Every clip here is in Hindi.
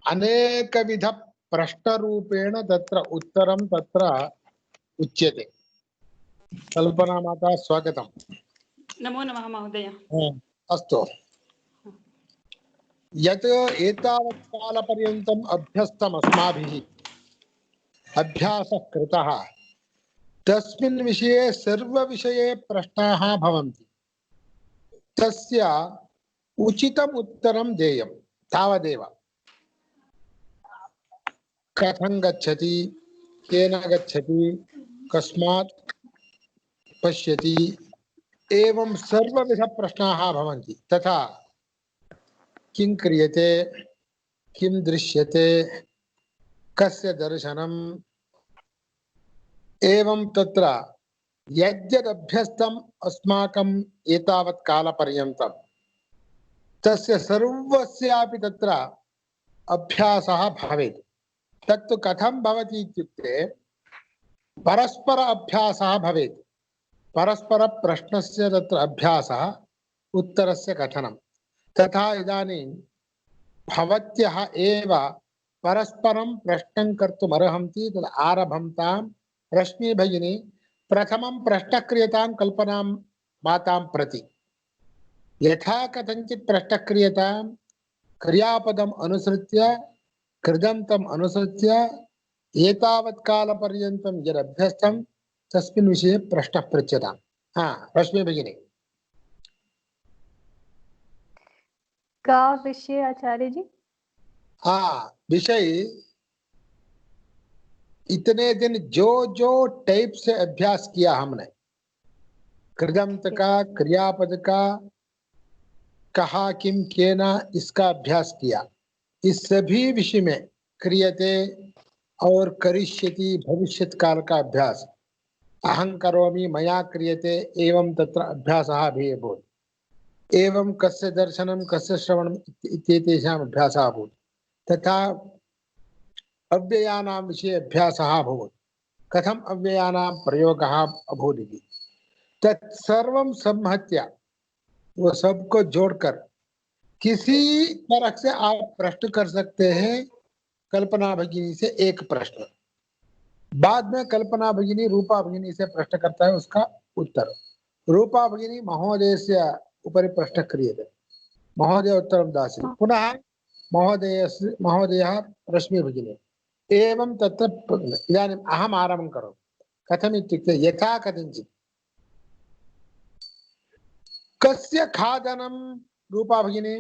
अनेकविध प्रश्नरूपेण तत्र उत्तरं तत्र उच्यते। कल्पना माता स्वागतम्। नमो नमः महोदय। अस्तु, यत् एतावत् कालपर्यन्तम् अभ्यस्तम् अस्माभिः अभ्यासः कृतः तस्मिन् विषये सर्वविषये प्रश्नाः भवन्ति, तस्य उचितम् उत्तरं देयं, तावदेव। कथं गच्छति, केन गच्छति, कस्मात् पश्यति, एवं सर्वविध प्रश्नाः भवन्ति। तथा किं क्रियते, किं दृश्यते, कस्य दर्शनम्, एवं तत्र यद्यदभ्यस्तम् अस्माकम् एतावत् कालपर्यन्तं तस्य सर्वस्यापि तत्र अभ्यासः भवेत्। तत्तु कथं भवति इत्युक्ते परस्पर अभ्यासः भवेत्। परस्पर प्रश्नस्य तत्र अभ्यासः, उत्तरस्य कथनं। तथा इदानीं भवत्यः एव परस्परं प्रश्नं कर्तुम् अर्हन्ति। तद् आरभन्तां रश्मि भगिनी प्रथमं प्रश्नः क्रियतां कल्पनां मातां प्रति। यथा कथञ्चित् प्रश्नः क्रियतां क्रियापदम् अनुसृत्य कृदन्तम् अनुसृत्य एतावत् कालपर्यन्तं यदभ्यस्तं तस्मिन् विषये प्रश्नः पृच्छताम्। रश्मि भगिनी। का विषय आचार्य जी? विषय इतने दिन जो जो टाइप से अभ्यास किया हमने, कृदंत का, क्रियापद का, कहा, किम, केना, इसका अभ्यास किया। इस सभी विषय में क्रियते और करिष्यति भविष्यत् काल का अभ्यास, अहं करोमि, मया क्रियते, एवं तत्र अभ्यासः अभूत्। एवं कस्य दर्शनं, कस्य श्रवणम् इत्येतेषाम् अभ्यासः अभूत्। तथा अव्ययानां विषये अभ्यासः अभूत्। कथम अव्ययानां प्रयोगः अभूत् इति तत्सर्वं संहत्य वो सबको जोड़कर किसी तरह से आप प्रश्न कर सकते हैं कल्पना भगिनी से एक प्रश्न। बाद में कल्पना भगिनी रूपा भगिनी से प्रश्न करता है, उसका उत्तर रूपा भगिनी महोदयस्य उपरि प्रश्न क्रियते, महोदय उत्तरं दास्यति, पुनः महोदयः रश्मि भगिनी, एवं तत्र इदानीम् अहम् आरम्भं करोमि। कथम् इत्युक्ते यथा कथञ्चित् कस्य खादनं, रूपा भगिनी,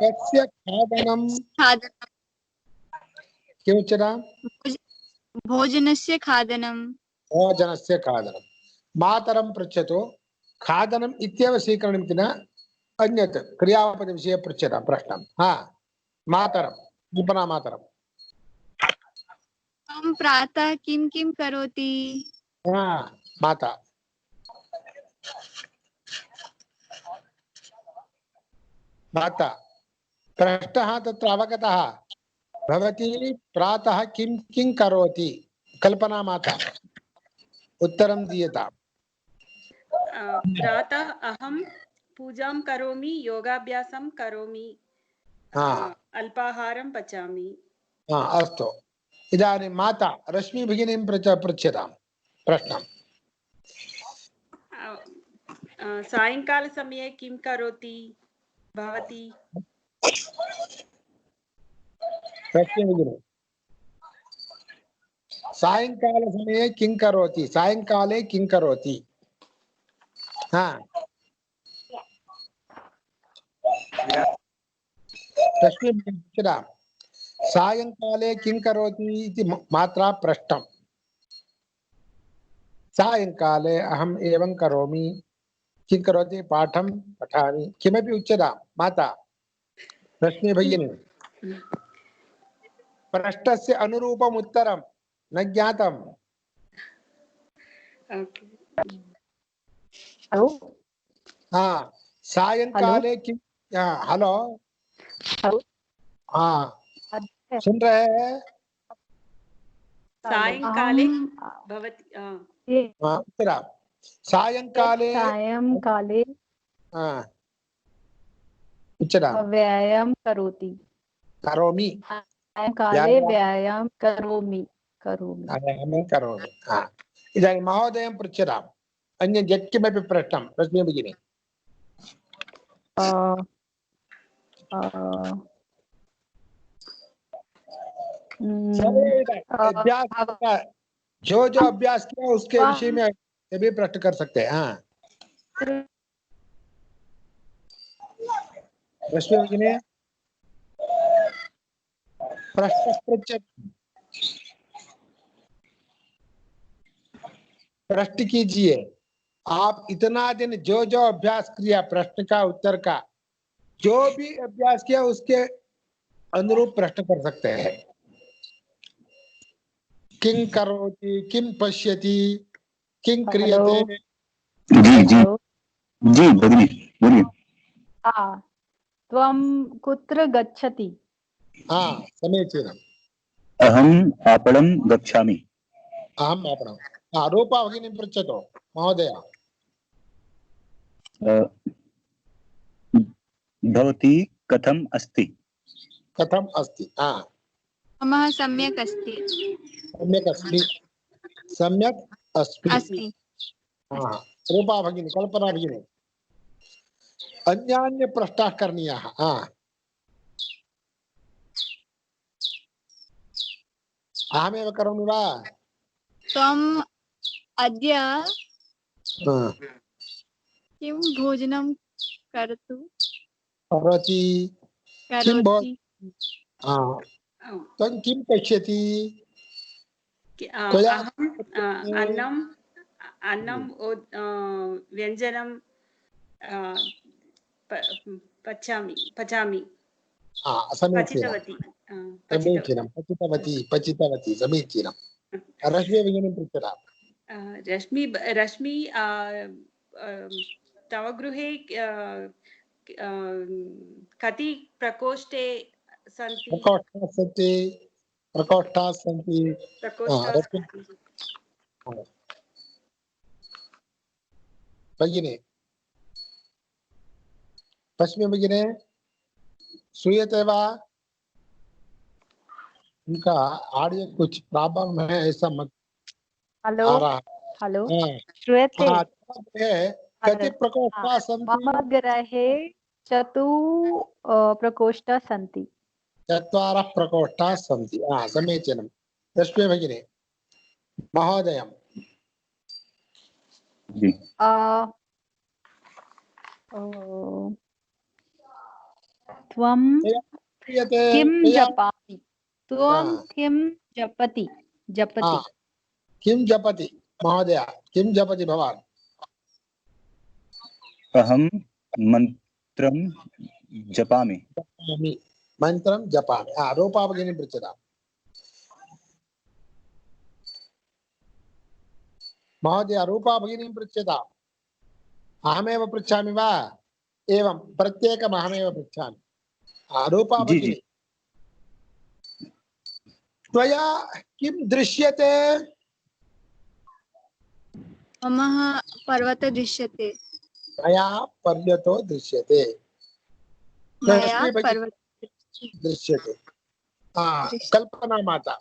कस्य खादनं, किमुच्यते? भोजनस्य खादनं। भोजनस्य खादनं। मातरं पृच्छतु, खादनम् इत्येव स्वीकरणमिति न, अन्यत् क्रियापदविषये पृच्छतां प्रश्नं। मातरं, कल्पना मातरं। प्रातः किं किं करोति? माता। माता प्रश्नः तत्र अवगतः। भवती प्रातः किं किं करोति? कल्पना माता उत्तरं दीयताम्। प्रातः अहं पूजां करोमि, योगाभ्यासं करोमि, अल्पाहारं पचामि। अस्तु, इदानीं माता रश्मि भगिनीं पृच्छतां प्रश्नं। सायंकालसमये किं करोति भवती? रश्मि भगिनी, सायंकालसमये किं करोति? सायंकाले किं करोति? रश्मि भगिनी पृच्छतां, सायंकाले किं करोति इति मात्रा पृष्टं। सायंकाले अहम् एवं करोमि, किं करोति? पाठं पठामि, किमपि उच्यतां माता रश्मि भगिनी। प्रश्नस्य अनुरूपम् उत्तरं न ज्ञातम्। सायंकाले किं? हेलो, सुन रहे हैं? सायंकाले भवती सायंकाले सायंकाले उच्चारणं व्यायाम करोति। करोमि सायंकाले व्यायाम करोमि करोमि। व्यायामं करोमि। इदानीं महोदयं पृच्छताम् अन्यत् यत्किमपि प्रश्नं रश्मि भगिनी। अभ्यास जो अभ्यास किया उसके विषय में सभी प्रश्न कर सकते हैं। हाँ रश्मि भगिनी प्रश्न प्रश्न कीजिए। आप इतना दिन जो जो अभ्यास किया प्रश्न का उत्तर का जो भी अभ्यास किया उसके अनुरूप प्रश्न कर सकते हैं। किं करोति किं पश्यति किं क्रियते। जी जी जी भगिनी बोलिए। त्वं कुत्र गच्छति? समीचीनम्। अहम् आपणं गच्छामि। अहम् आपणं। रूपा भगिनी पृच्छतु महोदय। भवती कथम् अस्ति? कथम् अस्ति? मम सम्यक् अस्ति। सम्यक् अस्मि। सम्यक् अस्मि। रूपा भगिनी कल्पना भगिनी अन्यान्य प्रश्नाः करणीयाः। अहमेव करोमि वा? त्वम् अद्य किं भोजनं करोति? त्वं किं पश्यति? अन्नं व्यञ्जनं पचामि। पचितवती समीचीनं। रश्मि भगिनी पृच्छताम्। रश्मि तव गृहे कति प्रकोष्ठे सन्ति? प्रकोष्ठाः सन्ति। भगिनी रश्मि भगिनी श्रूयते वा? उनका ऑडियो कुछ प्रॉब्लम है ऐसा मत हेलो आ रहा। हेलो श्रूयते? कति प्रकोष्ठाः सन्ति? मम गृहे 4 प्रकोष्ठाः सन्ति। 4 प्रकोष्ठाः सन्ति। समीचीनं। रश्मि भगिनी महोदयं। त्वं किं जपामि? त्वं किं जपति? किं जपति महोदय? किं जपति भवान्? अहं मन्त्रं जपामि। मन्त्रं जपामि। रूपा भगिनी पृच्छताम्। महोदय रूपा भगिनी पृच्छताम्। अहमेव पृच्छामि वा? एवं प्रत्येकम् अहमेव पृच्छामि। रूपा भगिनी त्वया किं दृश्यते? मम पर्वतो दृश्यते। मया पर्वतो दृश्यते। मया पर्वतो दृश्यते। कल्पना माता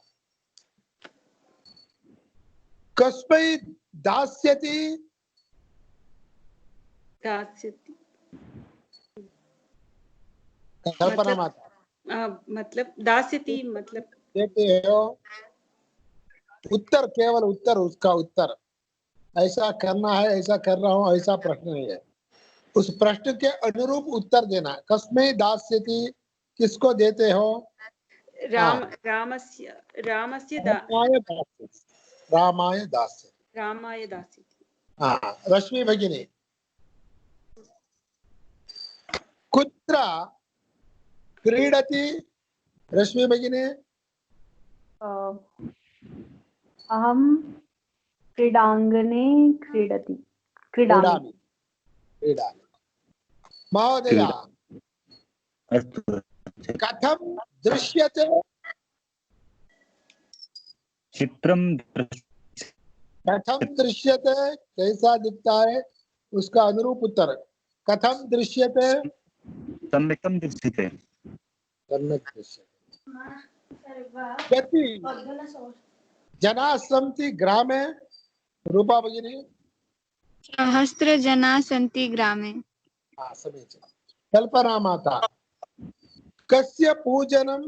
कस्मै दास्यति? कल्पना माता मतलब दास्यति मतलब देते हो उत्तर, केवल उत्तर, उसका उत्तर ऐसा करना है, ऐसा कर रहा हूं, ऐसा प्रश्न नहीं है। उस प्रश्न के अनुरूप उत्तर देना। कस्मै दास्यति किसको देते हो? रामाय दास्यति। रश्मि भगिनी कुत्र क्रीडति? रश्मि भगिनी अहं क्रीडाङ्गणे क्रीडामि। महोदय कथं दृश्यते? चित्रं कथम दृश्यते कैसा दिखता है, उसका अनुरूप उत्तर कथम दृश्यते सम्यक्तं दृश्यते। सम्यक् दृश्यते। कति जनाः सन्ति ग्रामे, रूपा भगिनी? सहस्रजनाः सन्ति ग्रामे। समीचीनं। कल्पना माता, कस्य पूजनं,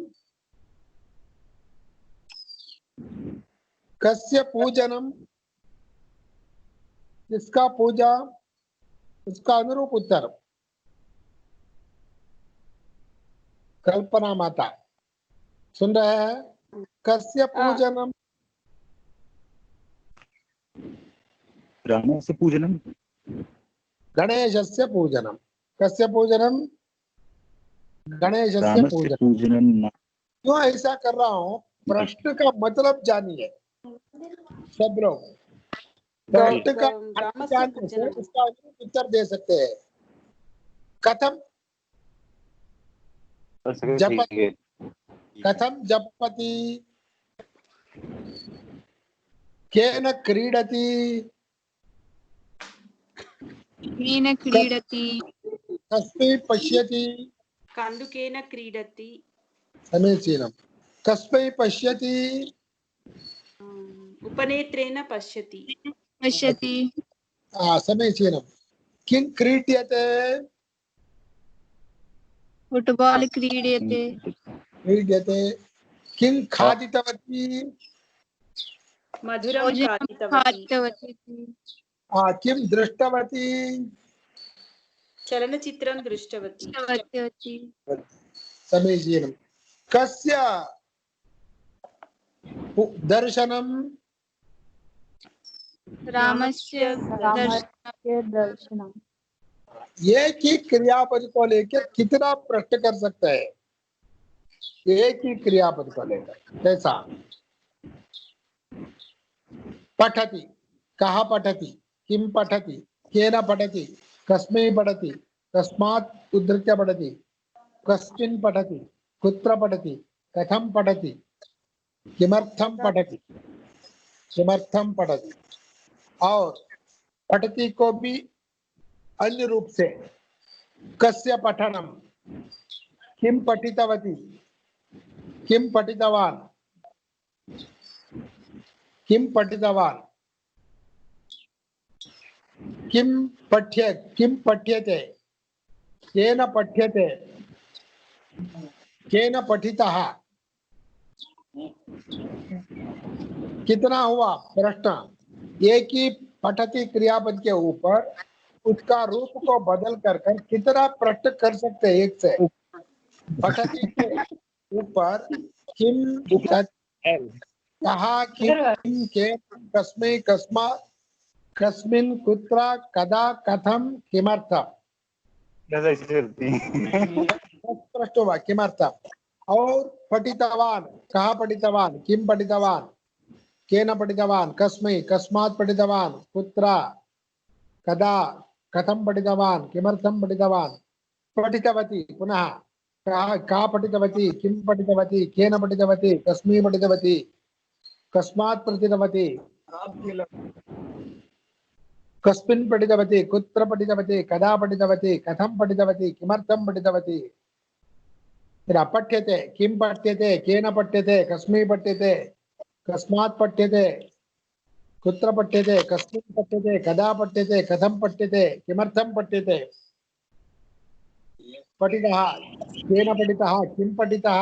कस्य पूजनं, किसका पूजा, उसका अनुरूप उत्तर कल्पना माता सुन रहे हैं? कस्य पूजनम, रामस्य पूजनं, गणेशस्य पूजनम। कस्य पूजनम, गणेशस्य रामस्य पूजनं। क्यों ऐसा कर रहा हूँ, प्रश्न का मतलब जानिए सब लोग। प्रश्न का अर्थ जानने से उसका उत्तर दे सकते हैं। कथम जपति, कथम जपति, केन क्रीडति, केन क्रीडति, कस्मै पश्यति, कन्दुकेन क्रीडति, समीचीनं। कस्मै पश्यति, उपनेत्रेण पश्यति, पश्यति, समीचीनं। किं क्रीड्यते, फुटबॉल क्रीड्यते, क्रीड्यते। किं खादितवती, मधुरं भोजनं खादितवती, खादितवती, किं दृष्टवती, चलनचित्रं दृष्टवती, समीचीनं। कस्य दर्शनं, रामस्य दर्शनम। एक ही क्रियापद को लेकर कितना प्रश्न कर सकते हैं, एक ही क्रियापद को लेकर। कैसा? पठति, कहा पठति, किम पठति, केन पठति, कस्मै पठति, कस्मात् उद्धृत्य पठति, कस्मिन् पठति, कुत्र पठति, कथं पठति, किमर्थं पठति, किमर्थं पठति। और पठति को भी अन्य रूप से कस्य पठनम, किम पठितवती, किम पठितवान, किम पठितवान, किम पठ्यते, केन पठ्यते, केन पठितः। कितना हुआ प्रश्न? एक ही पठति क्रियापद के ऊपर उसका रूप को बदल कर कितना प्रश्न कर सकते हैं एक से। पठति के ऊपर किम, कहा, किम, के, कस्मै, कस्मात्, कस्मिन्, कुत्र, कदा, कथम, किमर्थम। प्रश्न हुआ किमर्थम। और पठितवान, कहा पठितवान, किम पठितवान, केन पठितवान, कस्मै, कस्मात् पठितवान, कुत्र, कदा, कथम पठितवान, किमर्थम पठितवान। पठितवती, पुनः का पठितवती, किम पठितवती, केन पठितवती, कस्मै पठितवती, कस्मात् पठितवती, कस्मिन् पठितवती, कुत्र पठितवती, कदा पठितवती, कथम पठितवती, किमर्थम पठितवती। फिर अपठ्यते, किम पठ्यते, केन पठ्यते, कस्मै पठ्यते, कस्मात् पठ्यते, कुत्र पठ्यते, कस्मिन् पठ्यते, कदा पठ्यते, कथं पठ्यते, किमर्थं पठ्यते। पठितः, केन पठितः, किं पठितः,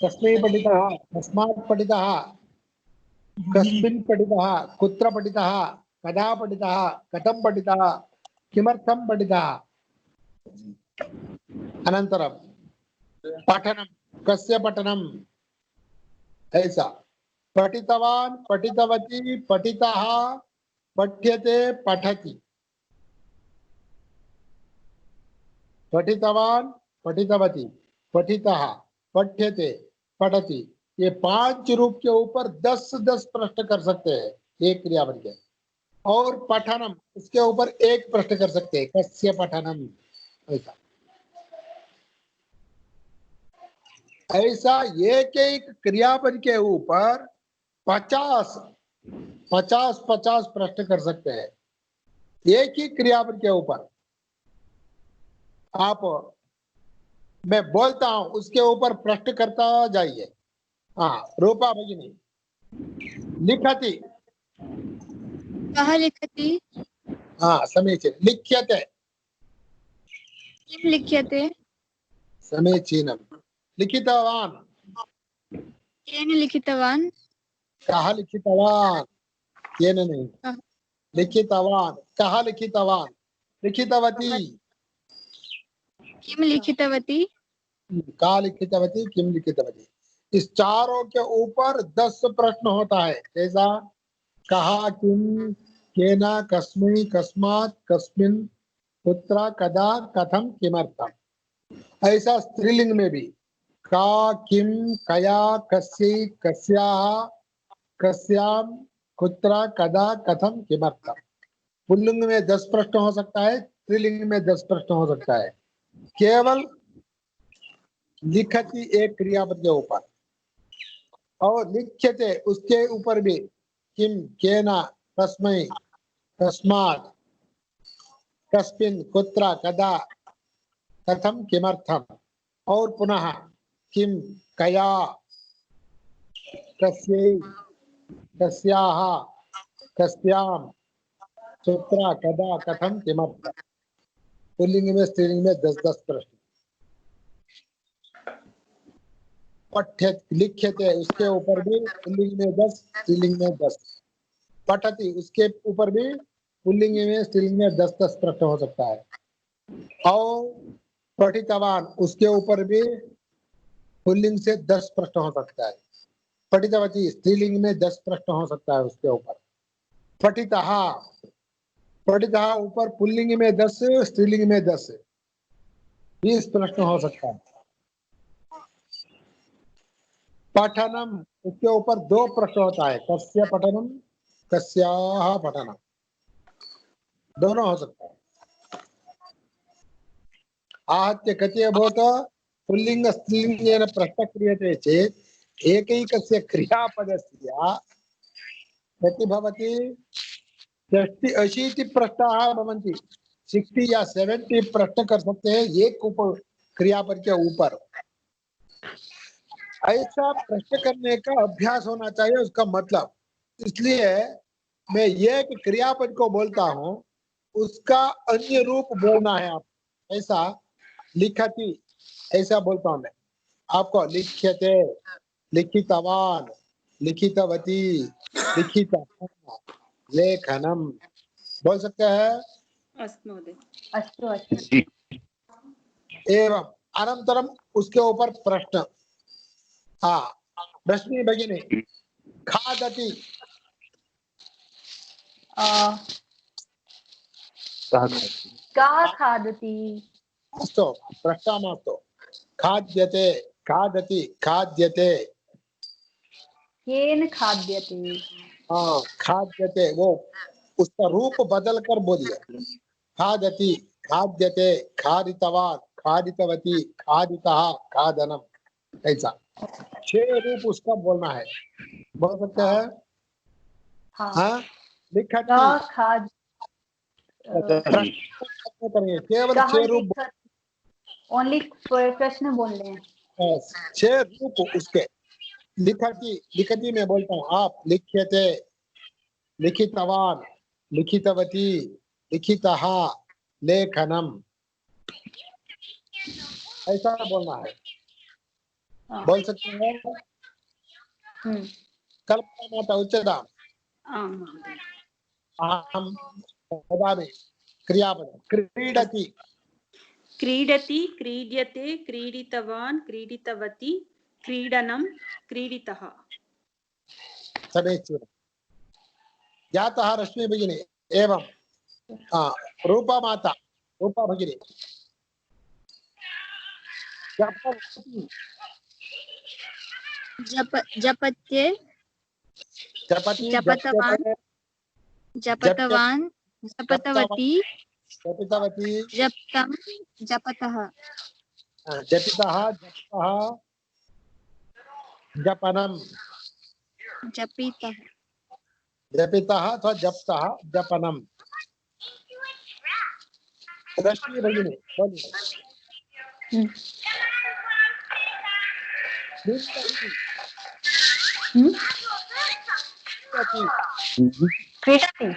कस्मै पठितः, कस्मात् पठितः, कस्मिन् पठितः, कुत्र पठितः, कदा पठितः, कथं पठितः, किमर्थं पठितः। अनन्तरं पठनं, कस्य पठनं, ऐसा। पठितवान, पठितवती, पठितः, पठ्यते, पठति। पठितवान, पठितवती, पठितः, पठ्यते, पठति। ये 5 रूप के ऊपर 10-10 प्रश्न कर सकते हैं एक क्रियापद के। और पठनम, इसके ऊपर एक प्रश्न कर सकते हैं, कस्य पठनम, ऐसा। ऐसा एक एक क्रियापद के ऊपर 50 50-50 प्रश्न कर सकते हैं एक ही क्रियापद के ऊपर। आप मैं बोलता हूं उसके ऊपर प्रश्न करता जाइए। हाँ रूपा भगिनी, लिखति। कः लिखति? हाँ समीचीनं। लिख्यते। किं लिख्यते? समीचीनं। लिखितवान्। केन लिखितवान्? कः लिखितवान्? केन नहीं, कः? लिखितवान्। कः लिखितवान्? लिखितवती। किं लिखितवती? का लिखितवती, किम लिखितवती। इस चारों के ऊपर 10 प्रश्न होता है। जैसा कहा, किम, केना, कस्मै, कस्मात्, कस्मिन्, कुत्र, कदा, कथम, किमर्थम। ऐसा स्त्रीलिंग में भी का, किम, कया, कस्यै, कस्याः, कस्यां, कुत्र, कदा, कथम, किमर्थम। पुल्लिंग में 10 प्रश्न हो सकता है, स्त्रीलिंग में 10 प्रश्न हो सकता है। केवल लिखति एक क्रियापद के ऊपर और लिख्यते उसके ऊपर भी किम, केना, कस्मै, कस्मात्, कस्मिन्, कुत्र, कदा, कथम, किमर्थम। और पुनः किम, कया, कस्यै, कस्याः, कस्यां, कुत्र, कदा, कथम, किमर्थम। पुल्लिंग में स्त्रीलिंग में 10-10 प्रश्न। पठ्य लिख्यते उसके ऊपर भी पुल्लिंग में 10, स्त्रीलिंग में 10। पठति उसके ऊपर भी पुल्लिंग में स्त्रीलिंग में 10-10 प्रश्न हो सकता है। और पठितवान उसके ऊपर भी पुल्लिंग से 10 प्रश्न हो सकता है। पठितवती स्त्रीलिंग में 10 प्रश्न हो सकता है उसके ऊपर। पठितः, पठितः ऊपर पुल्लिंग में 10, स्त्रीलिंग में 10, 20 प्रश्न हो सकता है। पठनम उसके ऊपर 2 प्रश्न होता है। कस्य पठनम, कस्याः पठनम, दोनों हो सकता है। आहत्य कथय भवत पुल्लिंग स्त्रीलिंगेन प्रश्न क्रियते चेत् एकैकस्य क्रियापदस्य कति भवति? 60-80 प्रश्नाः भवन्ति। 60 या 70 प्रश्न कर सकते हैं एक ऊपर क्रियापद के ऊपर। ऐसा प्रश्न करने का अभ्यास होना चाहिए उसका मतलब। इसलिए मैं एक क्रियापद को बोलता हूं उसका अन्य रूप बोलना है आप। ऐसा लिखति ऐसा बोलता हूं मैं आपको। लिख्यते, लिखितवान, लिखितवती, लिखितः, लेखनम बोल सकते हैं। अस्तु महोदय। अस्तु अस्तु। जी। एवं अनंतरम उसके ऊपर प्रश्न। हाँ रश्मि भगिनी, खादति। कः खादति? अस्तु पृष्ठामास्तु। खाद्यते, खादति, खाद्यते। केन खाद्यते? हाँ खाद्यते वो उसका रूप बदल कर बोलिए। खादति, खाद्यते, खादितवान, खादितवती, खादितः, खादनम। ऐसा 6 रूप उसका बोलना है। बोल सकते हैं। हाँ। हाँ लिखति कः खाद करेंगे केवल कः 6 रूप। लिखत? ओनली प्रश्न बोलने हैं। 6 रूप उसके। लिखति, लिखति में बोलता हूँ आप। लिख्यते, लिखितवान, लिखितवती, लिखितः, लेखनम। ऐसा बोलना है। हाँ। बोल सकते हैं। कल्पना माता उच्यताम्। आं महोदय। अहं वदामि क्रियापदं। क्रीडति। क्रीडति, क्रीड्यते, क्रीडितवान्, क्रीडितवती, क्रीडनं, क्रीडितः। समीचीनं ज्ञातः रश्मि भगिनी। एवं रूपा माता, रूपा भगिनी। जपति, जपत्ये, जपति, जपतवान्, जपतवान्, जपतवती, जपितवती, जप्तं, जपतः। जपितः, जपतः, जपनम। जपितः। जपितः अथवा जप्तः जपनम। रश्मि भगिनी बोलिए। क्रीडति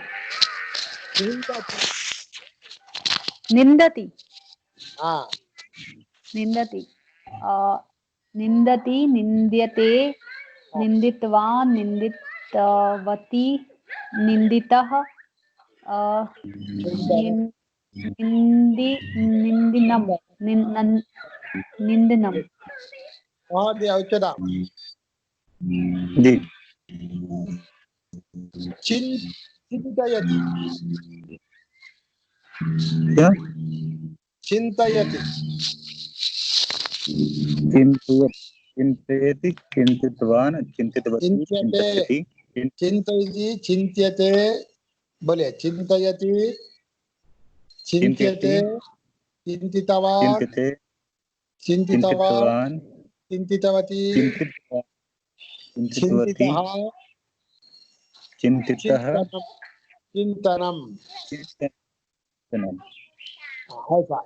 निन्दति हाँ निन्दति निन्दति निन्द्यते निन्दितवान् निन्दितवती निन्दितः निन्दिनं निन्दनं। महोदय उच्यतां। जी चिन्तयति क्या चिन्तयति चिन्तयति चिन्तितवान् चिन्तितवती चिन्त्यते चिन्तयति चिन्तयति चिन्त्यते बोलिए। चिन्तयति चिन्त्यते चिन्तितवान् चिन्त्यते चिन्तितवान् चिन्तितवान् चिन्तितवती चिन्तितवती चिन्तितः चिन्तितः चिन्तनम। चिन्तनम्। ऐसा।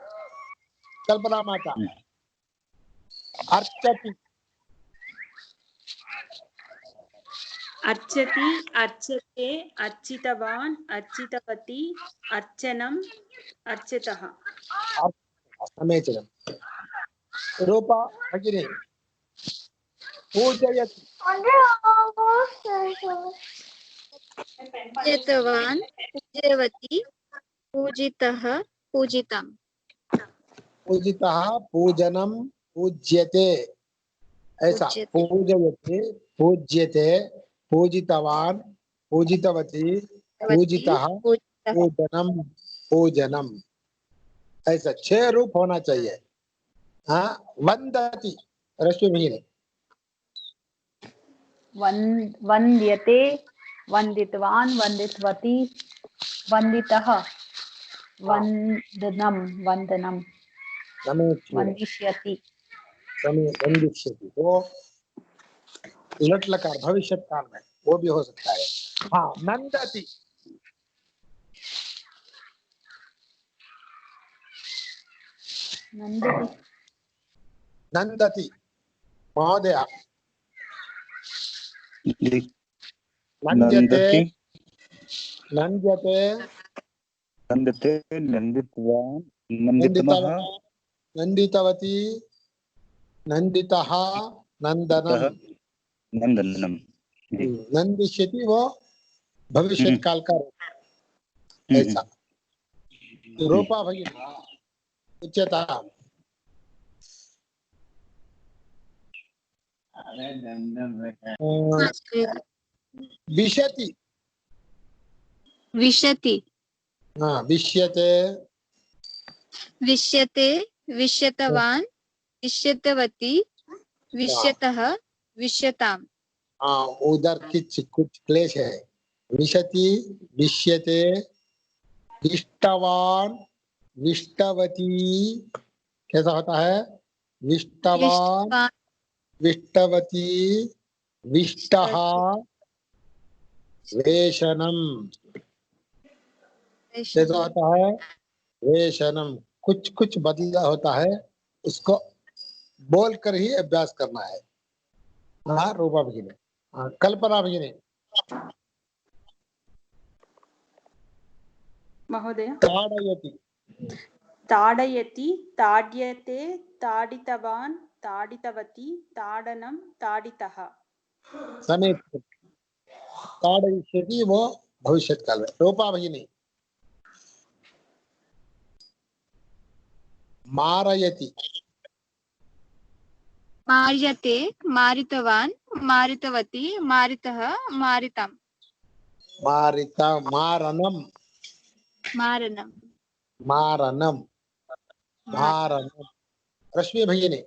कल्पना माता अर्चति अर्चति अर्चते अर्चितवान् अर्चितवती अर्चनम् अर्चितः। समीचीनम्। रूपा भगिनी पूजयति पूजितवान् पूज्यवती पूजितः पूजितम्। पूजितः पूजनम पूज्यते। ऐसा। पूजयति पूज्यते पूजितवान् पूजितवती पूजितः पूजनम पूजनम। ऐसा 6 रूप होना चाहिए। हाँ। वंदति रश्मि भगिनी वन्द्यते वन्दितवान् वन्दितवती वन्दितः वन्दनं वन्दनं वन्दिष्यति वंदिष्यति। वो लट लकार भविष्य काल में वो भी हो सकता है। हाँ। नंदति नन्दति नंदति महोदय जी नंद्यते नन्दति नंद्यते नन्दते नन्दितवान् नन्दितमः नंदितवती नंदितः नंदनम नन्दनम्। जी नंदिष्यति वो भविष्य काल का रूप। ऐसा। रूपा भगिनी उच्यता विशति विशति हाँ विष्यते विष्यते विष्यतवान् विष्यतवती विष्यतः विष्यताम्। हाँ उधर कुछ क्लेश है। विशति विष्यते विष्टवान् विष्टवती कैसा होता है? विष्टवान् विष्टवती विष्टः वेशनम कैसा होता है? वेशनम। कुछ कुछ बदला होता है, उसको बोल कर ही अभ्यास करना है। हाँ रूपा भगिनी। हाँ कल्पना भगिनी महोदय। ताड़यति ताडयति ताड्यते ताडितवान् ताडितवती ताडनं ताडितः। समीप ताड़यिष्यति वो भविष्य काल में। रूपा भगिनी मारयति मार्यते मारितवान् मारितवती मारितः मारितम्। मारिता मारणम मारणम् मारणम मारणम। रश्मि भगिनी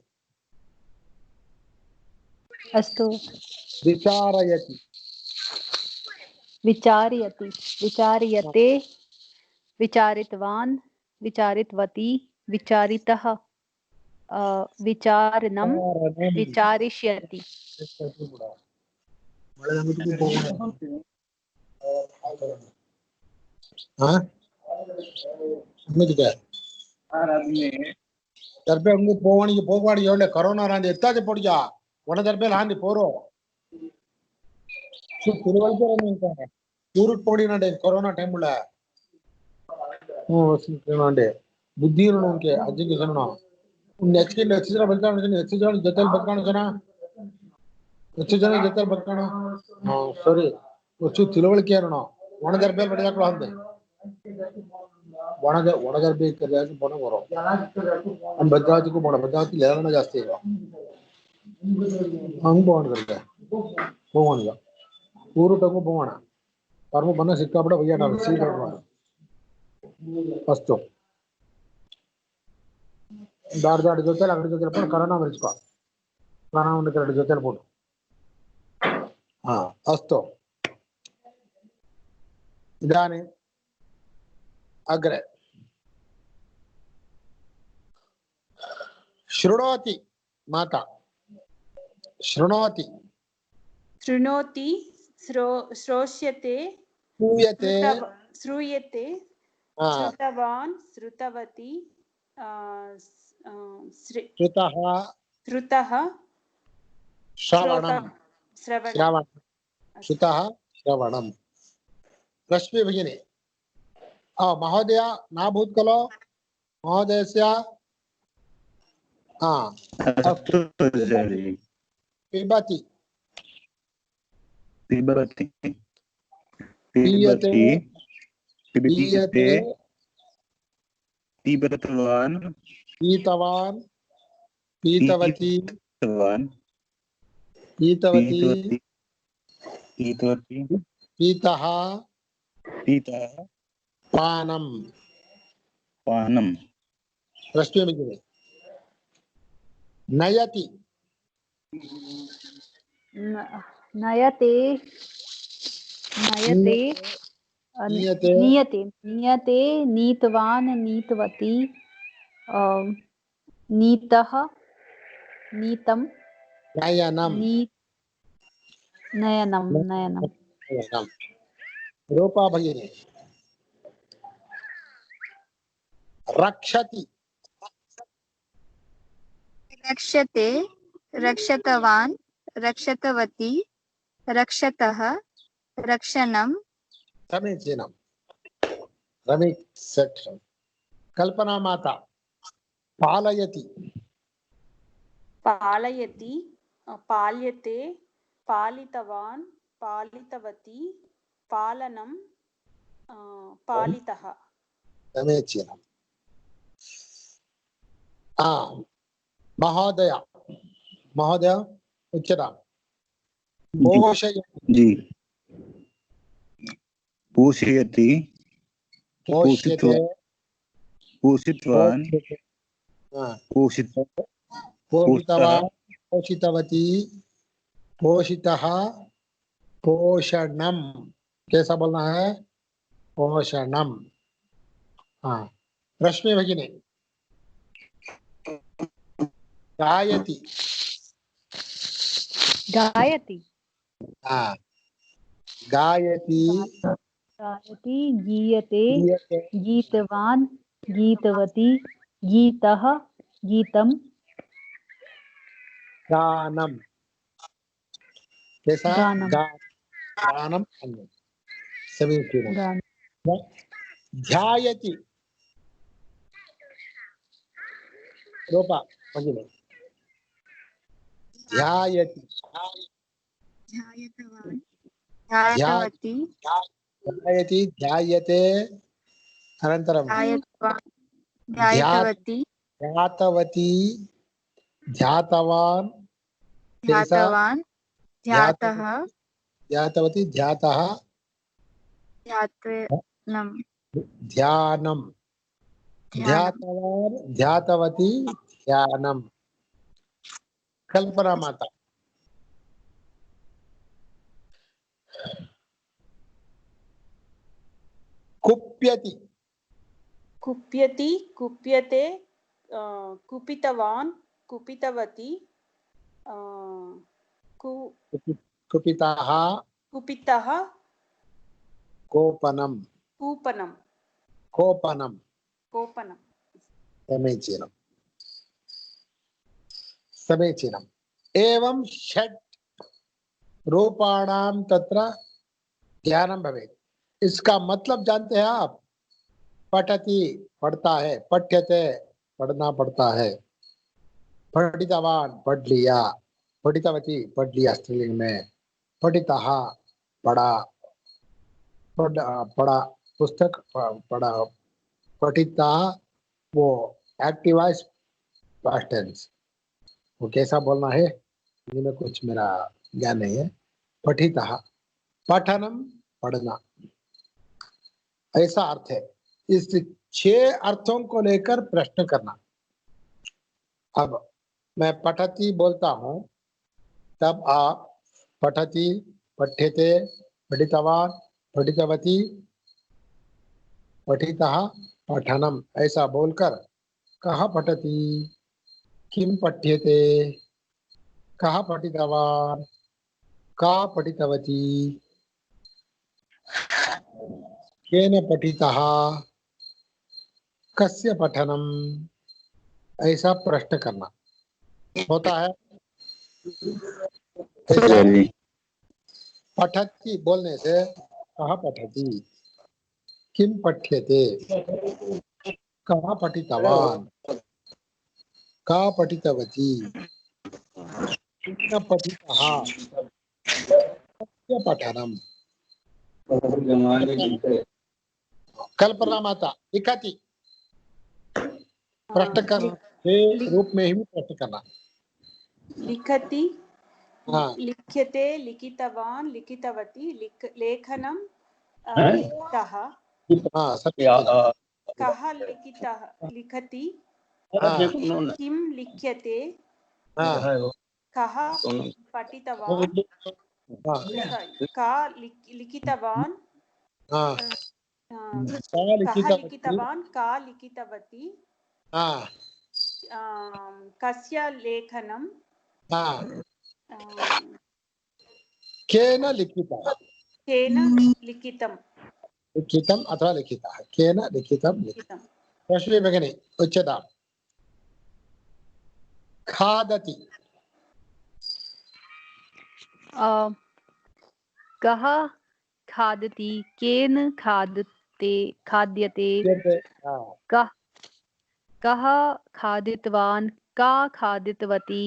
अस्तु। विचारयति विचार्यति विचार्यते विचारितवान् विचारितवती विचारितः विचारणं विचारिष्यति। हाँ मुझे क्या दरबे उनको पोवाड़ी योले कोरोना रांदे इतना जे पड़ जा वन दरबे लांदी पोरो तिरुवल्लुवर नहीं है पूरुट पोड़ी ना डे कोरोना टाइम उला सुनने बुद्धि उनके अज्जी के सुनना नेक्स्ट के नेक्स्ट जरा बल्कि नेक्स्ट जरा जतल बक्कानो सुना नेक्स्ट जरा जतल बक्कानो हाँ सॉरी वो तिरुवल्लुवर क्या रहना वन दरबे बड़े जाकर आंदे वणगर्भे कल्याण बोना करो हम भद्रावती को बोना भद्रावती लेना जास्ती है हम बोन करते हैं बोन का पूरा टंगो बोना परमो बना सिक्का बड़ा भैया ना सीट रखना फर्स्ट दार दार जोते लकड़ी जोते पर करना मरिचको करना उन्हें कर जोते बोल हाँ अस्तो इधाने अग्रे शृणोति माता शृणोति शृणोति श्रोष्यते श्रूयते श्रूयते हाँ श्रुतवान् श्रुतवती श्रुतः श्रुतः श्रवणं श्रवणं श्रुतः श्रवणं रश्मि भगिनी महोदय ना भूत्कलो महोदयस्य पिबति पिबति पीयते पीयते पीबतवान् पीतवान् पीतवती पीतवान् पीतवती पीतवती पीतः पीतः पानं पानं रश्मि भगिनी नयति नयते नयते नीयते नीयते नीयते नीतवान् नीतवती नीतः नीतं नयनं नयनं नयनं नयनं रूपा भगिनी रक्षति रक्षते रक्षतवान् रक्षतवती रक्षतः रक्षणं समीचीनं समीचीनं कल्पना माता पालयति पालयति पाल्यते पालितवान् पालितवती पालनं पालितः समीचीनं महोदय महोदय उच्यतां पोषयति जी पोषयति पोष्यते पोषितवान् पोषितवान् पोषितवती पोषितः पोषणं कैसा बोलना है पोषणं रश्मि भगिनी गायति गायति गायति गायति गीयते गीयते गीतवान् गीतवती गीतः गीतं गानं कैसा गानं गानं समीचीनं गानं ध्यायति रूपा भगिनी ध्यायति ध्यायतवान् ध्यायतवती ध्यायति ध्यायते अनन्तरं ध्यायतवान् ध्यायतवती ध्यातवती ध्यातवान् ध्यातवान् ध्यातः ध्यातवती ध्यातः ध्यात्वनं ध्यानं ध्यातवान् ध्यातवती ध्यानं कल्पना माता कुप्यति कुप्यति कुप्यते कुपितवान् कुपितवती कुपितः कुपितः कोपनम कूपनम कोपनम कोपनम समीचीनम समीचीनम एवं षट् रूपाणां तत्र ज्ञानं भवेत्। इसका मतलब जानते हैं आप? पठति पढ़ता है, पठ्यते पढ़ना पड़ता है, पठितवान पढ़ लिया, पठितवती पढ़ लिया स्त्रीलिंग में, पठितः पढ़ा, पढ़ा पुस्तक पढ़ा, पठिता वो एक्टिव वॉइस पास्ट टेंस, वो कैसा बोलना है हिंदी में कुछ मेरा ज्ञान नहीं है। पठितः पठनम पढ़ना, ऐसा अर्थ है। इस 6 अर्थों को लेकर प्रश्न करना। अब मैं पठति बोलता हूं तब आप पठति, पठ्यते, पठितवान, पठितवती, पठितः, पठनम ऐसा बोलकर कहाँ पठति, किम पठ्यते, कहाँ पठितवान, का पठितवती, केन पठितः, कस्य पठनम, ऐसा प्रश्न करना होता है। ऐसा जी पठति बोलने से कहाँ पठति, किम पठ्यते, कहाँ पठितवान, का पठितवती, किम पठितः, कस्य पठनम। कल्पना माता लिखति प्रश्न करना के रूप में ही प्रश्न करना। लिखति हाँ लिख्यते लिखितवान लिखितवती लेखनम लिखतः हाँ सत्य। कः लिखितः लिखति हाँ किम लिख्यते हाँ कः पठितवान का लिखितवान हाँ कः लिखितवान का लिखितवती हाँ कस्य लेखनम हाँ केन लिखितः, केन लिखितम लिखितम अथवा लिखितः, केन लिखितम लिखितम। रश्मि भगिनी उच्यताम्। खादति कः खादति, केन खाद्यते, हाँ कः खादितवान्, का खादितवती,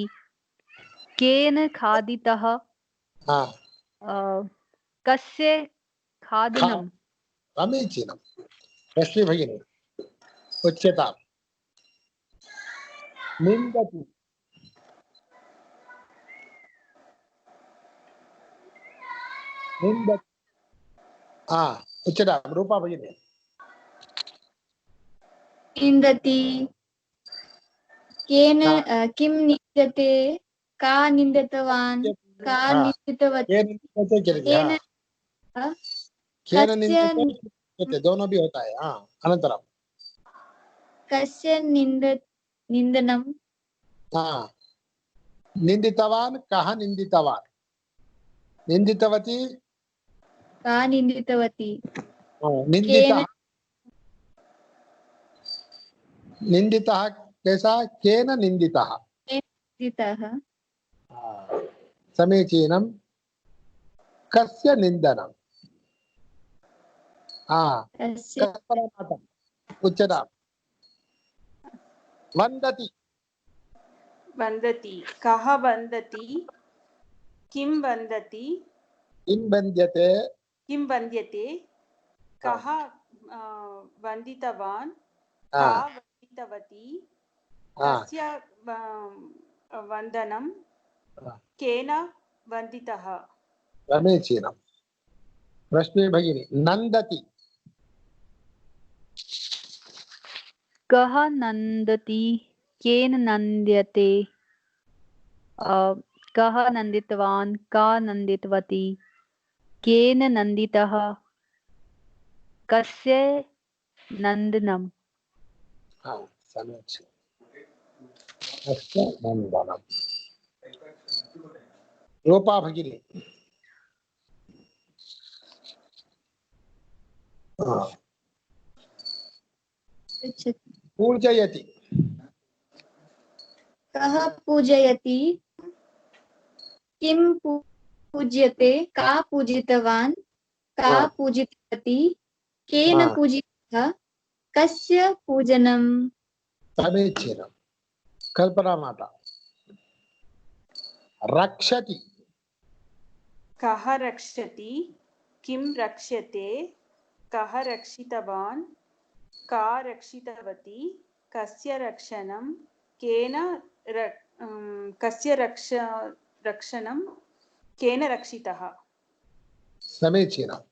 केन खादितः, हाँ कस्य खादनम्। समीचीनम्। रश्मि भगिनी उच्यताम्। निन्दति निन्दति हाँ उच्यताम्। रूपा भगिनी निन्दति केन किं निन्दते, का निन्दितवान्, का हाँ निन्दितवती, केन निन्दते चलति। केन हाँ केन कस्य निन्दते दोनों भी होता है। हाँ अनन्तरं कस्य निन्दनं, हाँ निन्दितवान् कः निन्दितवान्, निन्दितवती का निन्दितवती, निन्दितः, निन्दितः कैसा, केन निन्दितः। निन्दितः, समीचीनं। कस्य निन्दनं। कस्य कल्पना माता उच्यताम्। वन्दति वन्दति कः वन्दति किं वन्दति किं वन्द्यते, किं वन्द्यते कः वन्दितवान् हाँ, का वन्दितवती हाँ, कस्य वन्दनं हाँ, केन वन्दितः। समीचीनं। रश्मि भगिनी नन्दति कः नन्दति, केन नन्द्यते, कः नन्दितवान्, का नन्दितवती, केन नन्दितः, कस्य नन्दनम्। हाँ समीचीनं। कस्य नन्दनं। रूपा भगिनी हाँ, पृच्छति। पूजयति कः पूजयति? किं पूज्यते? का पूजितवान्? का हाँ। पूजितवती? केन हाँ। पूजितः? कस्य पूजनम्? समीचीनं। कल्पना माता। रक्षति कः रक्षति? किं रक्ष्यते? कः रक्षितवान्? का रक्षितवती? कस्य रक्षणं? कस्य रक्षणं? केन रक्षितः? समीचीनम्।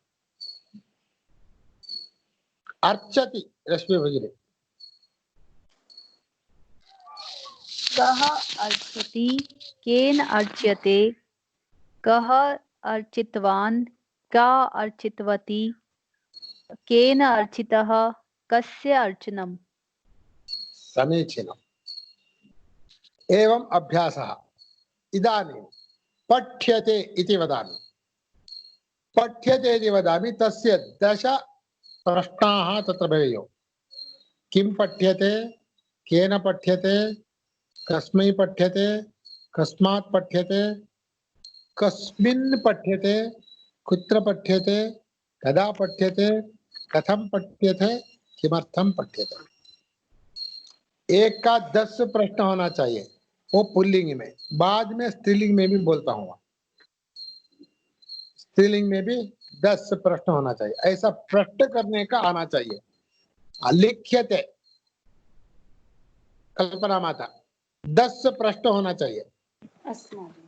अर्चति रश्मि भगिनी। कः अर्चति? केन अर्च्यते? कः अर्चितवान्? का अर्चितवती? केन अर्चितः? कस्य अर्चनम्? समीचीनम्। एवम् अभ्यासः। इदानीं पठ्यते इति वदामि। पठ्यते इति वदामि, तस्य 10 प्रश्नाः तत्र भवेयुः। किं पठ्यते? केन पठ्यते? कस्मै पठ्यते? कस्मात् पठ्यते? कस्मिन् पठ्यते? कुत्र पठ्यते? कदा पठ्यते? कथं पठ्यते? किमर्थं पठ्यते? एक का 10 प्रश्न होना चाहिए, वो पुल्लिंग में। बाद में स्त्रीलिंग में भी बोलता हूँ, स्त्रीलिंग में भी 10 प्रश्न होना चाहिए। ऐसा प्रश्न करने का आना चाहिए। लिख्यते, कल्पना माता, 10 प्रश्न होना चाहिए। अस्तु महोदय।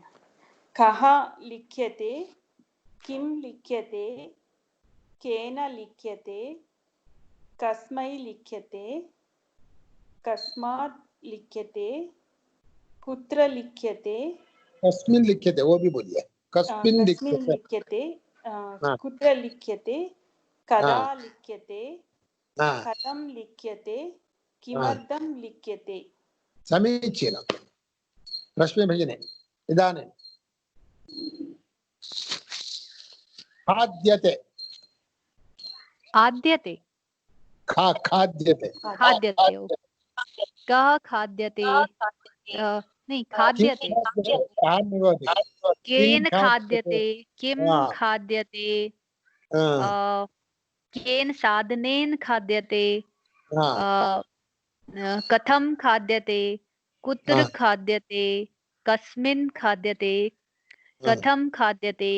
कः लिख्यते? किं लिख्यते? केन लिख्यते? कस्मै लिख्यते? कस्मात् लिख्यते? कुत्र लिख्यते? कस्मिन् लिख्यते, वो भी बोलिए। कस्मिन् कस्मिन् लिख्यते। लिख्यते? हाँ। कुत्र लिख्यते? कदा हाँ। लिख्यते? हाँ। कथं लिख्यते? हाँ। किमर्थं लिख्यते? समीचीनं। रश्मि भगिनी, इदानीं खाद्यते। आद्यते। खाद्यते। खाद्यते। कः खाद्यते? नहीं, खाद्यते। केन खाद्यते? किं हाँ। खाद्यते? हाँ। केन साधनेन खाद्यते? हाँ। कथं खाद्यते? कुत्र हाँ। खाद्यते? कस्मिन् खाद्यते? कथं खाद्यते?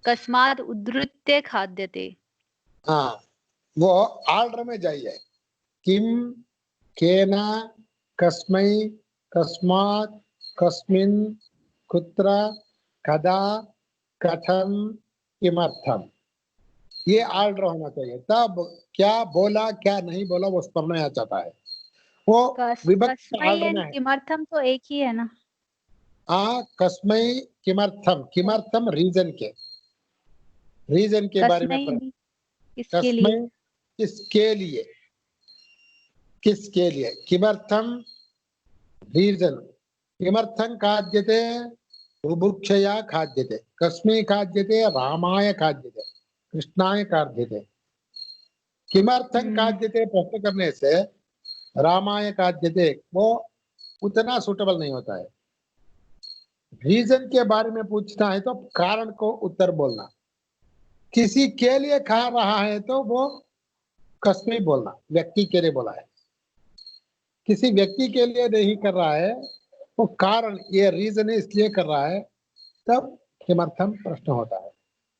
कस्मात् उद्धृत्य खाद्यते? हाँ, वो ऑर्डर में जाइए। किम, केन, कस्मै, कस्मात्, कस्मिन्, कुत्र, कदा, कथम, किमर्थम, ये ऑर्डर होना चाहिए। तब क्या बोला क्या नहीं बोला वो समझ आ जाता है। वो विभक्त कस्मै ऑर्डर में एंड है। किमर्थम तो एक ही है ना? कस्मै, किमर्थम। किमर्थम रीजन के बारे में कस्मै किसके कस्मै लिए? किसके लिए, किसके लिए। किमर्थम रीजन। किमर्थं खाद्यते? बुभुक्षया खाद्यते। कस्मै खाद्यते? रामाय खाद्यते, कृष्णाय खाद्यते। किमर्थं खाद्यते प्रश्न करने से रामाय खाद्यते वो उतना सूटेबल नहीं होता है। रीजन के बारे में पूछना है तो कारण को उत्तर बोलना। किसी के लिए खा रहा है तो वो कस्मै बोलना, व्यक्ति के लिए बोला है। किसी व्यक्ति के लिए नहीं कर रहा है, वो कारण, ये रीजन है इसलिए कर रहा है, तब किमर्थम प्रश्न होता है।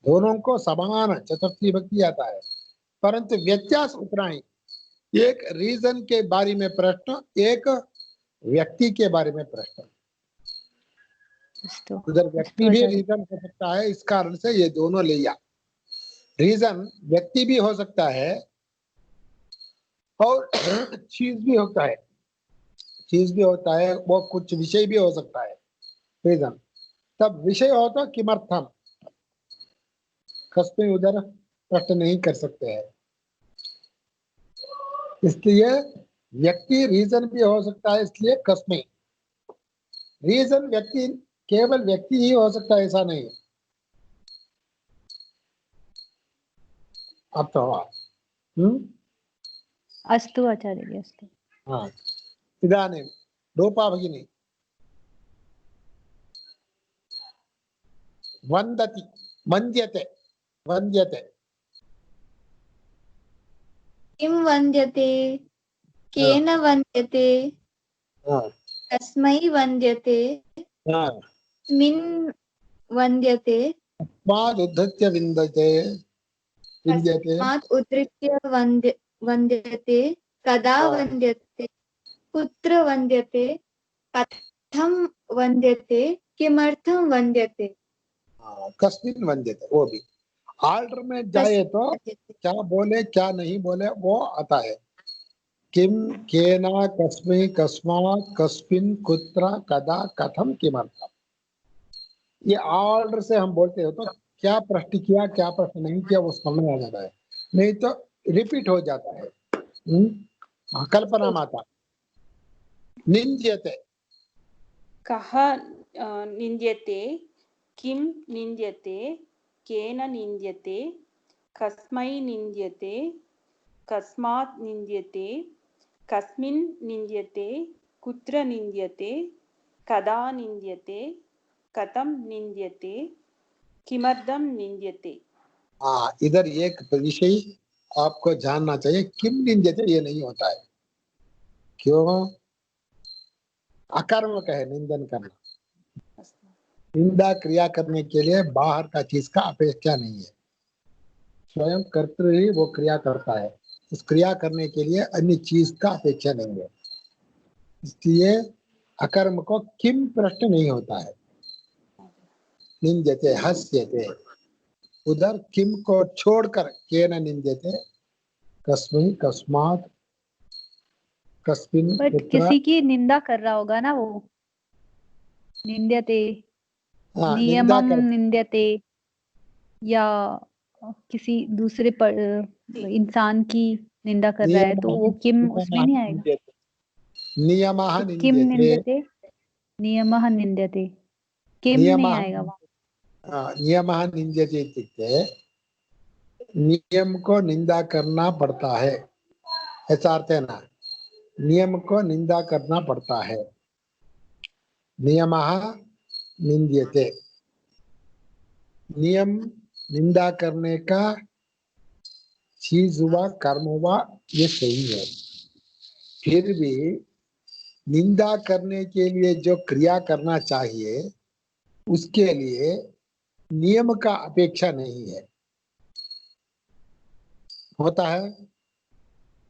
दोनों को समान चतुर्थी विभक्ति आता है, परंतु व्यत्यास उतना ही। एक रीजन के बारे में प्रश्न, एक व्यक्ति के बारे में प्रश्न। उधर व्यक्ति भी रीजन हो सकता है, इस कारण से ये दोनों ले लिया। रीजन व्यक्ति भी हो सकता है और चीज भी होता है, चीज भी होता है, वो कुछ विषय भी हो सकता है रीजन। तब विषय हो तो किमर्थम, कस्मै उधर प्रश्न नहीं कर सकते हैं। इसलिए व्यक्ति रीजन भी हो सकता है, इसलिए कस्मै। रीजन व्यक्ति, केवल व्यक्ति ही हो सकता है ऐसा नहीं। अर्थ हुआ। हम्म, अस्तु आचार्य अस्तु। हाँ। इदानीं रूपा भगिनी वन्दति वन्द्यते वन्द्यते किं वन्द्यते केन वन्द्यते हाँ, कस्मै वन्द्यते हाँ। कस्मिन् वन्द्यते कस्मात् उद्धृत्य विन्दते विन्द्यते कस्मात् उद्धृत्य वन्द्यते कदा हाँ, वन्द्यते कुत्र वन्द्यते कथं वन्द्यते किमर्थं वन्द्यते हाँ, कस्मिन् वन्द्यते वो भी ऑर्डर में जाए तो वन्द्यते। क्या बोले क्या नहीं बोले वो आता है। किम केन कस्मै कस्मात् कस्मिन् कुत्र कदा कथम किमर्थम, ये ऑर्डर से हम बोलते हो तो क्या प्रश्न किया क्या प्रश्न नहीं किया वो समझ में आ जाता है, नहीं तो रिपीट हो जाता है। कल्पना माता निंद्यते कः निन्द्यते, किं निन्द्यते, केन निन्द्यते, कस्मै निन्द्यते, कस्मात् निन्द्यते, कस्मिन् निन्द्यते, कुत्र निन्द्यते, कदा निन्द्यते, कथं निन्द्यते, किमर्थं निन्द्यते। हाँ, इधर एक विषय आपको जानना चाहिए, किम निंद्यते ये नहीं होता है। क्यों? अकर्मक है निंदन करना। निंदा क्रिया करने के लिए बाहर का चीज का अपेक्षा नहीं है, स्वयं कर्तृ ही वो क्रिया करता है, उस क्रिया करने के लिए अन्य चीज का अपेक्षा नहीं है, इसलिए अकर्म को किम प्रश्न नहीं होता है। निंद्यते हस्यते, उधर किम को छोड़कर केन निंद्यते कस्मै कस्मात् कस्मिन् बट कुत्र। किसी की निंदा कर रहा होगा ना वो, निंद्यते हाँ, निंदा नियमम कर निंद्यते, या किसी दूसरे पर इंसान की निंदा कर रहा है तो वो किम उसमें नहीं आएगा। नियमः तो किम निंद्यते निंद्यते नियमः निंद्यते, किम नहीं नियमः आएगा वहाँ। नियमः निंद्यते इत्युक्ते नियम को निंदा करना पड़ता है, ऐसा अर्थ है ना। नियम को निंदा करना पड़ता है, नियमः निंद्यते, नियम निंदा करने का चीज हुआ कर्म हुआ ये सही है, फिर भी निंदा करने के लिए जो क्रिया करना चाहिए उसके लिए नियम का अपेक्षा नहीं है, होता है।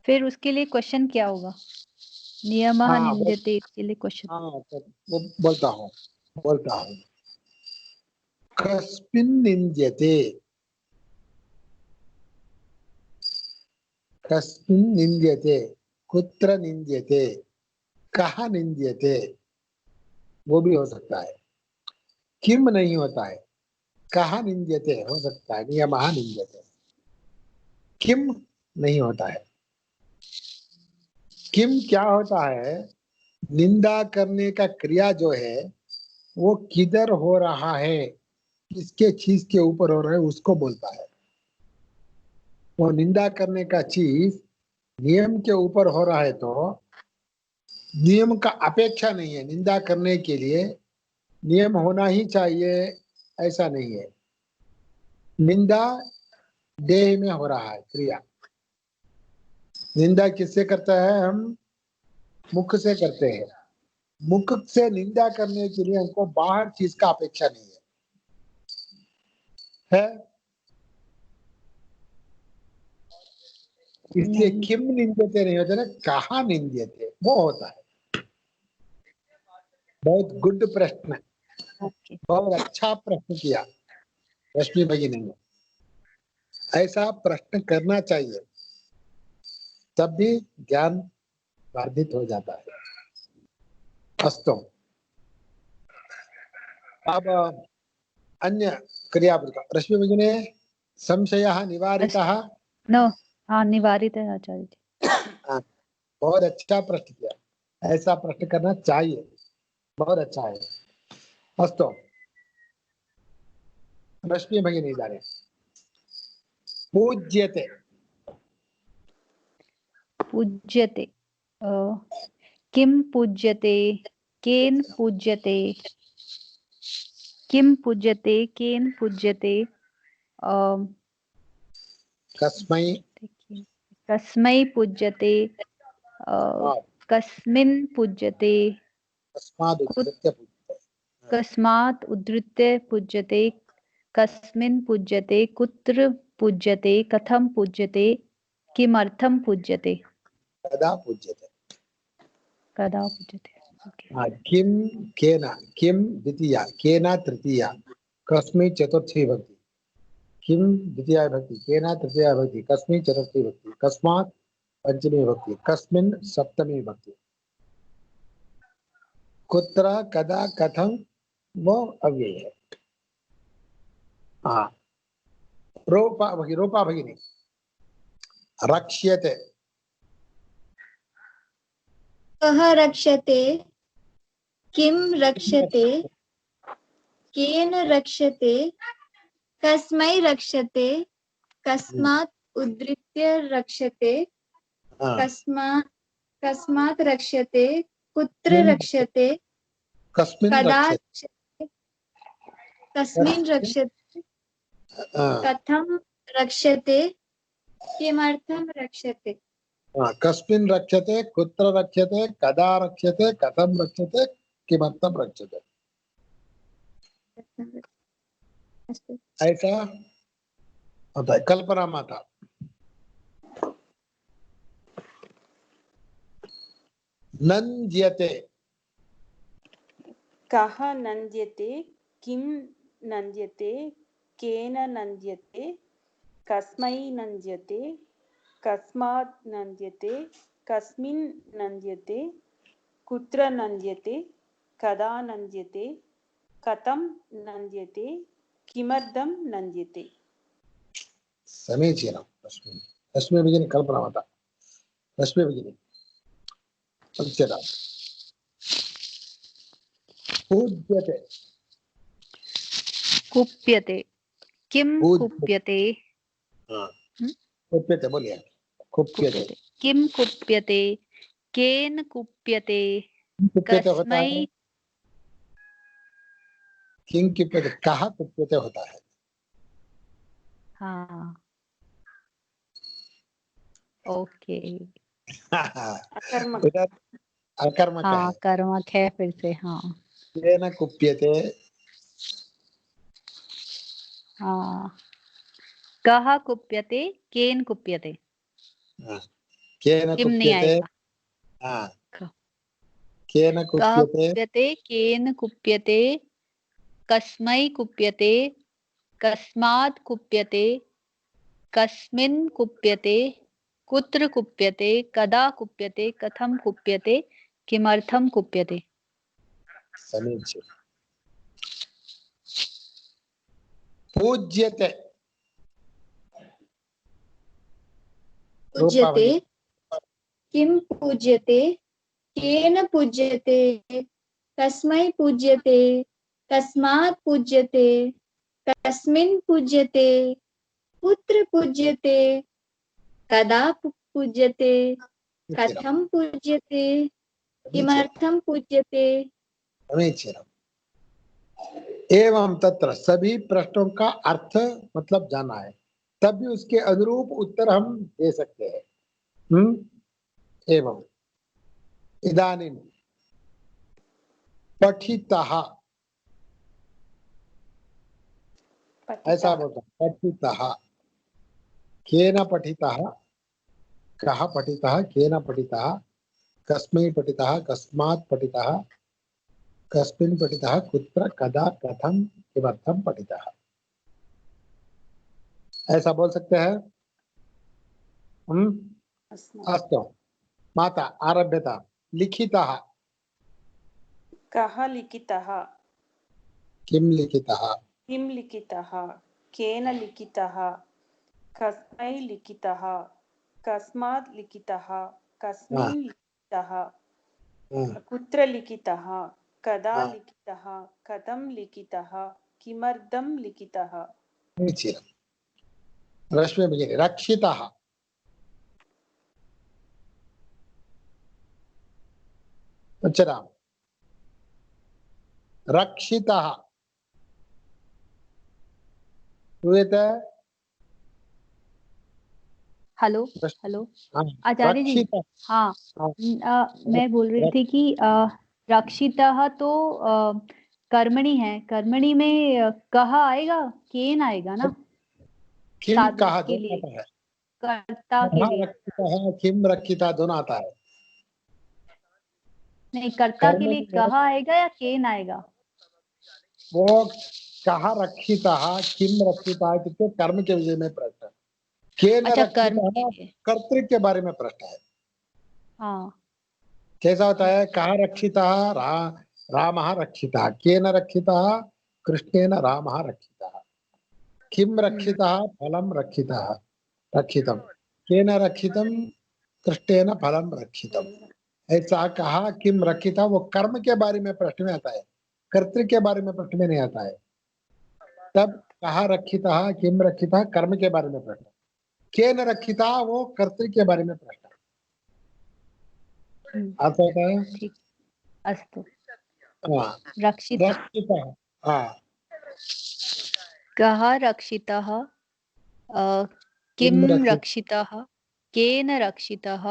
फिर उसके लिए क्वेश्चन क्या होगा, नियमः हाँ निंद्यते इसके लिए क्वेश्चन। हाँ, तो वो बोलता हूँ कस्मिन् निंद्यते, कस्मिन् निंद्यते, कुत्र निंद्यते, कहाँ निंद्यते, वो भी हो सकता है। किम नहीं होता है, कहाँ निंद्यते हो सकता है, नियमः निंद्यते, किम नहीं होता है। किम क्या होता है, निंदा करने का क्रिया जो है वो किधर हो रहा है, किसके चीज के ऊपर हो रहा है उसको बोलता है। वो निंदा करने का चीज नियम के ऊपर हो रहा है तो नियम का अपेक्षा नहीं है, निंदा करने के लिए नियम होना ही चाहिए ऐसा नहीं है। निंदा देह में हो रहा है क्रिया, निंदा किससे करता है, हम मुख से करते हैं, मुख से निंदा करने के लिए हमको बाहर चीज का अपेक्षा नहीं है। इसलिए नहीं। किम निंद्यते नहीं होता ना, कहाँ निंद्यते वो होता है। बहुत गुड प्रश्न, ओके। बहुत अच्छा प्रश्न किया रश्मि भगिनी ने, ऐसा प्रश्न करना चाहिए तब भी ज्ञान वर्धित हो जाता है। अस्तु, अब अन्य क्रियापद रश्मि भगिनी संशयः निवारितः। नो, हाँ निवारित है आचार्य जी। बहुत अच्छा प्रश्न किया, ऐसा प्रश्न करना चाहिए, बहुत अच्छा है। अस्तु, रश्मि भगिनी इदानीं पूज्यते पूज्यते किम पूज्यते केन पूज्यते किम पूज्यते केन पूज्यते कस्मै देखिए कस्मै पूज्यते कस्मिन् पूज्यते कस्माद् उद्धृत्य पूज्यते कस्मात् उद्धृत्य पूज्यते कस्मिन् पूज्यते कुत्र पूज्यते कथं पूज्यते किमर्थं पूज्यते कदा पूज्यते कदा पूज्यते okay. किम केन किम द्वितीया केन तृतीया कस्मै चतुर्थी भक्ति किम द्वितीया भक्ति केन तृतीया भक्ति कस्मै चतुर्थी भक्ति कस्मात् पंचमी भक्ति कस्मिन् सप्तमी भक्ति कुत्र कदा कथम वो अव्यय है। हाँ रूपा भगिनी रक्ष्यते कः रक्षते किं रक्षते केन रक्षते कस्मै रक्षते कस्मात् उद्धृत्य रक्षते हाँ कस्मात् रक्षते कुत्र रक्षते कस्मिन् कदा रक्ष्यते रक्षते कस्मिन् रक्षते हाँ कथं रक्षते किमर्थं रक्षते हाँ, कस्मिन् रक्ष्यते कुत्र रक्ष्यते कदा रक्ष्यते कथं रक्ष्यते किमर्थं रक्ष्यते अस्तु ऐसा होता है। कल्पना माता नंद्यते कः नन्द्यते किं नन्द्यते केन नन्द्यते कस्मै नन्द्यते कस्मात् नन्द्यते कस्मिन् नन्द्यते कुत्र नन्द्यते कदा नन्द्यते कथं नन्द्यते किमर्थं नन्द्यते समीचीनं रश्मि भगिनी कल्पना माता रश्मि भगिनी पञ्चदा पूज्यते कुप्यते किम पूज्यते। कुप्यते हाँ कुप्यते बोलिए कुप्यते कुप्यते किम कुप्यते केन कुप्यते कुप्यते होता कस्मै है किं कुप्यते कहाँ कुप्यते होता है हाँ ओके अकर्मक उधर अकर्मक हाँ है कर्मक है फिर से हाँ केन कुप्यते हाँ कः कुप्यते केन कुप्यते हाँ, केन किम नहीं कुप्यते आएगा हाँ क- केन कः कुप्यते कुप्यते केन कुप्यते कस्मै कुप्यते कस्मात् कुप्यते कस्मिन् कुप्यते कुत्र कुप्यते कदा कुप्यते कथं कुप्यते किमर्थं कुप्यते समीचीनं पूज्यते रूपा पूज्यते भगिनी किं पूज्यते केन पूज्यते कस्मै पूज्यते कस्मात् पूज्यते कस्मिन् पूज्यते कुत्र पूज्यते कदा पूज्यते कथं पूज्यते किमर्थं पूज्यते समीचीनम् एवं तत्र सभी प्रश्नों का अर्थ मतलब जाना है तभी उसके अनुरूप उत्तर हम दे सकते हैं एवं इदानीं पठितः ऐसा बोलता पठितः केन पठितः कः पठितः केन पठितः कस्मै पठितः कस्मात् पठितः कस्मिन् पठितः कुत्र कदा कथं किमर्थं पठितः ऐसा बोल सकते हैं अस्तु माता आरभ्यता लिखितः कः लिखितः किं लिखितः किं लिखितः केन लिखितः कस्मै लिखितः कस्मात् लिखितः कस्मिन् लिखितः कुत्र लिखितः कदा लिखितः कथं लिखितः किमर्थं लिखितः समीचीनम् रश्मि भगिनी रक्षितः उच्चराम रक्षितः श्रूयते हेलो हेलो हाँ, आचार्य जी। रक्षितः हाँ हाँ, मैं बोल रही थी कि रक्षितः तो कर्मणि है, कर्मणि में कह आएगा, केन आएगा ना किम साधक कहा के दोनों लिए, आता है, कर्ता के कहाँ लिए। रक्षितः किम रक्षिता दोनों आता है। नहीं, कर्ता के कर्म लिए में कह आएगा या केन आएगा? वो कहाँ रक्षितः किम रक्षिता इत्युक्ते कर्म के विषय में प्रश्न, केन अच्छा, कर्म के रक्षितः लिए। कर्तृ के बारे में प्रश्न है। हाँ कैसा होता है, कहाँ रक्षितः रामः रक्षितः, केन रक्षितः कृष्णेन रामः रक्षितः, किम रक्षितः फलं रक्षितः रक्षितम्, केन रक्षितं कृष्णेन फलं रक्षितम्। ऐसा कहा किम रक्षिता वो कर्म के बारे में प्रश्न में आता है, कर्तृ के बारे में प्रश्न में नहीं आता है। तब कहा रक्षिता किम रक्षिता कर्म के बारे में प्रश्न, केन रक्षिता वो कर्तृ के बारे में प्रश्न। आता है ठीक, अस्तु। हाँ, रक्षितः, रक्षिता हाँ, कः रक्षितः, किं रक्षितः, केन रक्षितः,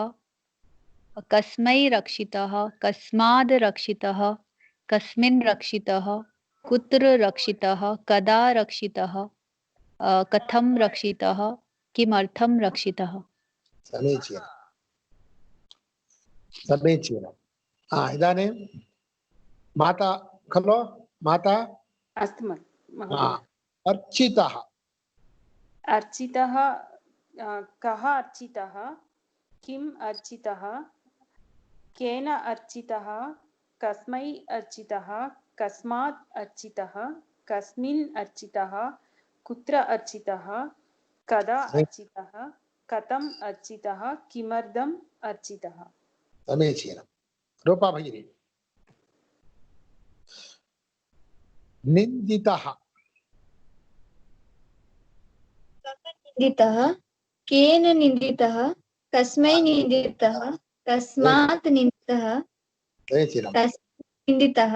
कस्मै रक्षितः, कस्माद् रक्षितः, कस्मिन् रक्षितः, कुत्र रक्षितः, कदा रक्षितः, कथं रक्षितः, किमर्थं रक्षितः। समीचीनं समीचीनं। इदानीं माता खलु, माता अस्तु महोदय। अर्चितः, अर्चितः कः अर्चितः, किम् अर्चितः, केन अर्चितः, कस्मै अर्चितः, कस्मात् अर्चितः, कस्मिन् अर्चितः, कुत्र अर्चितः, कदा अर्चितः, कथम् अर्चितः, किमर्थम् अर्चितः। समीचीनं। रूपा भगिनी निन्दितः, निन्दितः, केन निन्दितः, कस्मै निन्दितः, कस्मात् निन्दितः, समीचीनं कस्मिन् निन्दितः,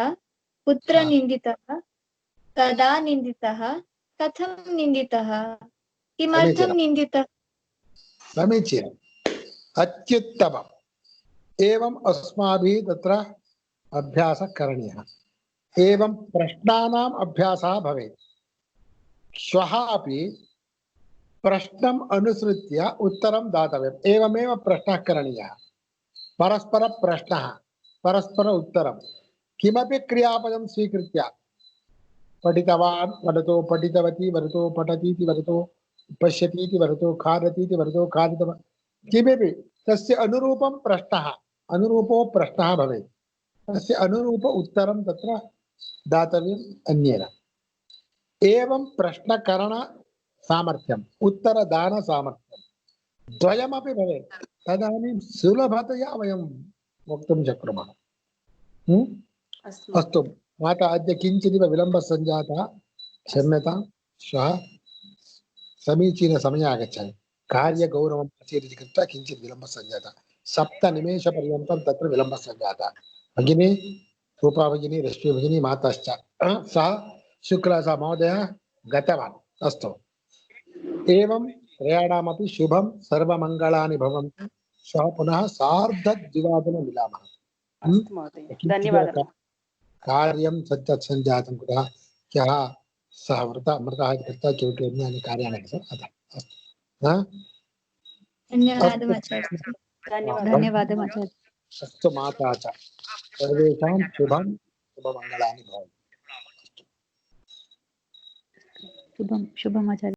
कुत्र निन्दितः, कदा निन्दितः, कथं निन्दितः, किमर्थं समीचीनं निन्दितः। समीचीनम् अत्युत्तमम्। एवम् अस्माभिः तत्र अभ्यासः करणीयः, एवं प्रश्नानाम् अभ्यासः भवेत्। श्वः अपि प्रश्नम् अनुसृत्य उत्तरं दातव्यम्, एवमेव प्रश्नः करणीयः, परस्पर प्रश्नः परस्पर उत्तरं, किमपि क्रियापदं स्वीकृत्य पठितवान् वदतु, पठितवती वदतु, पठति इति वदतु, पश्यति इति वदतु, खादति इति वदतु, खादितवान्, किमपि तस्य अनुरूपं प्रश्नः, अनुरूपो प्रश्नः भवेत्, तस्य अनुरूप उत्तरं तत्र दातव्यम् अन्येन। एवं प्रश्नकरण सामर्थ्यम् उत्तरदान सामर्थ्यं द्वयमपि भवेत्, तदानीं सुलभतया वयं वक्तुं शक्नुमः। अस्तु माता, अद्य किञ्चिदिव विलम्बः सञ्जातः, क्षम्यतां। श्वः समीचीनसमये आगच्छामि, कार्यगौरवम् आसीत् इति कृत्वा किञ्चित् विलम्बः सञ्जातः, 7 निमेषपर्यन्तं तत्र विलम्बः सञ्जातः। भगिनी रूपा भगिनी, रश्मि भगिनी, माताश्च सः शुक्लसा महोदयः गतवान्। अस्तु, एवं त्रयाणामपि शुभं सर्वमङ्गलानि भवन्तु। श्वः पुनः 2:30 मिलामः। अस्तु महोदय, धन्यवादः। कार्यं सञ्जातं कृतः ह्यः सः मृतः इति कृत्वा किमपि अन्यानि कार्याणि अतः अस्तु धन्यवादः आचार्य। धन्यवादः आचार्य। अस्तु माता च सर्वेषां शुभमङ्गलानि भवन्तु। शुभम आचार्य।